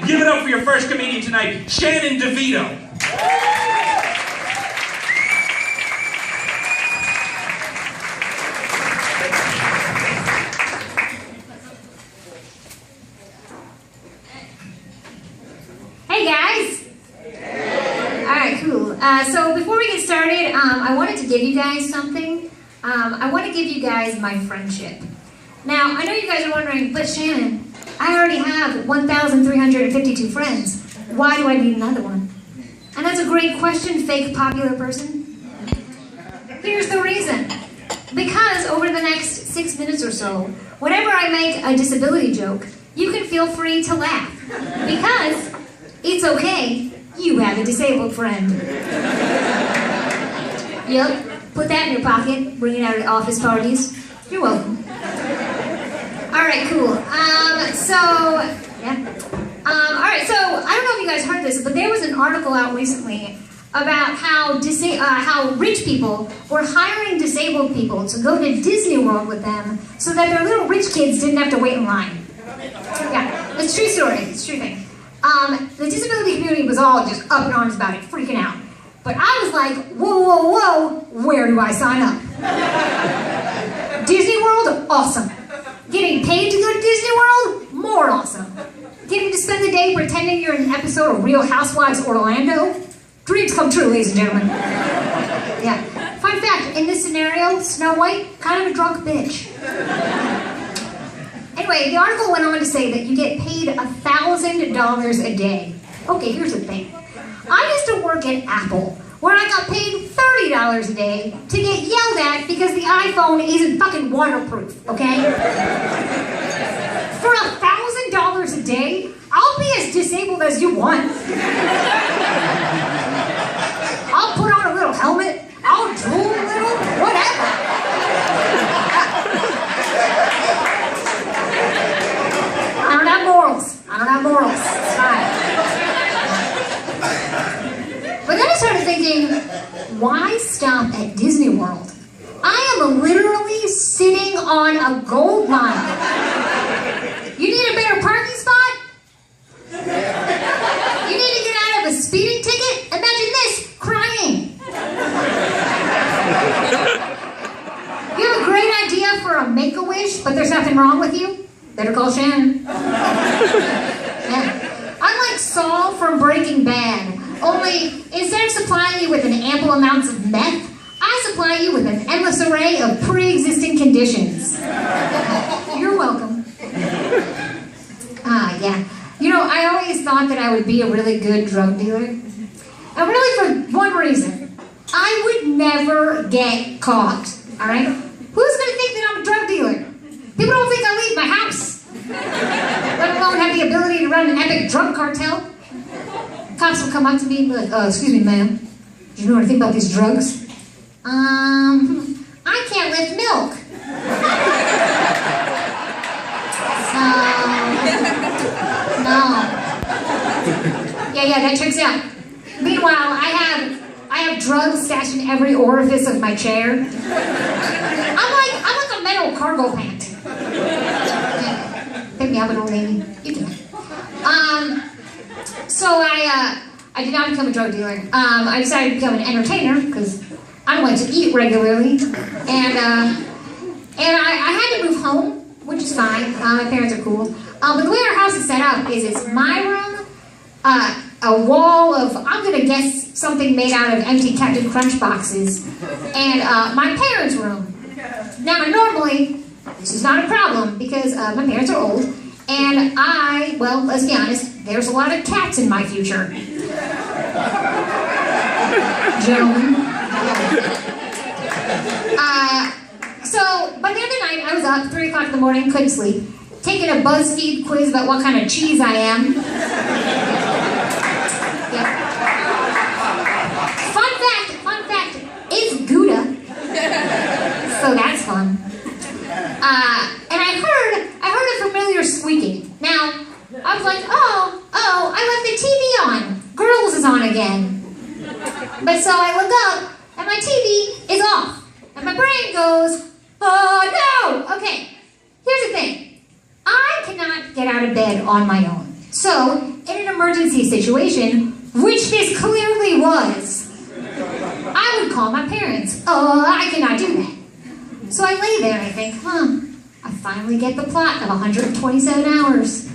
Give it up for your first comedian tonight, Shannon DeVito. Hey guys! Alright, cool. So before we get started, I wanted to give you guys something. I want to give you guys my friendship. Now, I know you guys are wondering, but Shannon, I already have 1,352 friends. Why do I need another one? And that's a great question, fake popular person. Here's the reason. Because over the next 6 minutes or so, whenever I make a disability joke, you can feel free to laugh. Because it's okay, you have a disabled friend. Yep, put that in your pocket, bring it out at office parties. You're welcome. Alright, cool. Alright, so, I don't know if you guys heard this, but there was an article out recently about how rich people were hiring disabled people to go to Disney World with them so that their little rich kids didn't have to wait in line. Yeah, it's a true story, it's a true thing. The disability community was all just up in arms about it, freaking out. But I was like, whoa, whoa, whoa, where do I sign up? Disney World? Awesome. Getting paid to go to Disney World? More awesome. Getting to spend the day pretending you're in an episode of Real Housewives Orlando? Dreams come true, ladies and gentlemen. Yeah. Fun fact, in this scenario, Snow White, kind of a drunk bitch. Anyway, the article went on to say that you get paid $1,000 a day. Okay, here's the thing. I used to work at Apple, where I got paid $30 a day to get yelled at because the iPhone isn't fucking waterproof, okay? For $1,000 a day, I'll be as disabled as you want. I'll put on a little helmet, I'll drool a little, whatever. I don't have morals, it's fine. But then I started thinking, why stop at Disney World? I am literally sitting on a gold mine. You need a better parking spot? You need to get out of a speeding ticket? Imagine this, crying. You have a great idea for a Make-A-Wish, but there's nothing wrong with you? Better call Shannon. Yeah. I'm like Saul from Breaking Bad. Only, instead of supplying you with an ample amounts of meth, I supply you with an endless array of pre-existing conditions. You're welcome. Yeah. You know, I always thought that I would be a really good drug dealer. And really for one reason. I would never get caught, alright? Who's gonna think that I'm a drug dealer? People don't think I leave my house. Let alone have the ability to run an epic drug cartel. Cops will come up to me and be like, excuse me, ma'am. Do you know anything about these drugs? I can't lift milk. So, no. Yeah, that checks out. Meanwhile, I have drugs stashed in every orifice of my chair. I'm like a metal cargo pant. Pick me up, an old lady. You can. So I did not become a drug dealer. I decided to become an entertainer because I like to eat regularly, and I had to move home, which is fine. My parents are cool. But the way our house is set up is it's my room, a wall of, I'm gonna guess, something made out of empty Captain Crunch boxes, and my parents' room. Now, normally, this is not a problem because my parents are old, and well, let's be honest, there's a lot of cats in my future. Gentlemen. But the other night, I was up 3 o'clock in the morning, couldn't sleep, taking a BuzzFeed quiz about what kind of cheese I am. Yeah. Fun fact, it's Gouda. So that's fun. And I heard a familiar squeaking. Now, I was like, oh, I left the TV on. Girls is on again. But so I look up, and my TV is off. And my brain goes, oh no! Okay, here's the thing. I cannot get out of bed on my own. So, in an emergency situation, which this clearly was, I would call my parents. Oh, I cannot do that. So I lay there and I think, I finally get the plot of 127 hours.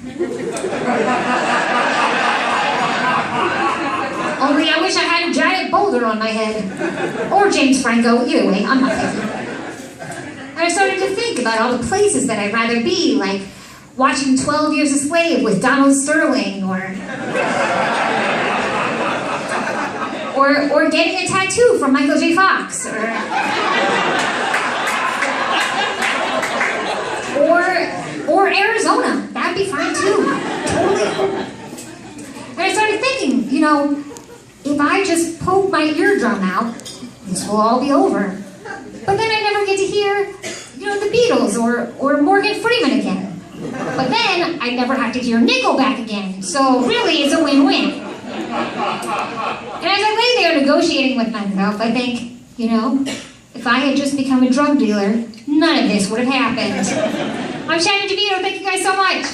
Only I wish I had a giant boulder on my head. Or James Franco, either way, I'm not picky. And I started to think about all the places that I'd rather be, like watching 12 Years a Slave with Donald Sterling, or getting a tattoo from Michael J. Fox, or Arizona. That'd be fine too. Totally. And I started thinking, if I just poke my eardrum out, this will all be over. But then I never get to hear, the Beatles or Morgan Freeman again. But then I never have to hear Nickelback again. So really, it's a win-win. And as I lay there negotiating with myself, I think, if I had just become a drug dealer, none of this would have happened. I'm Shannon DeVito. Thank you guys so much.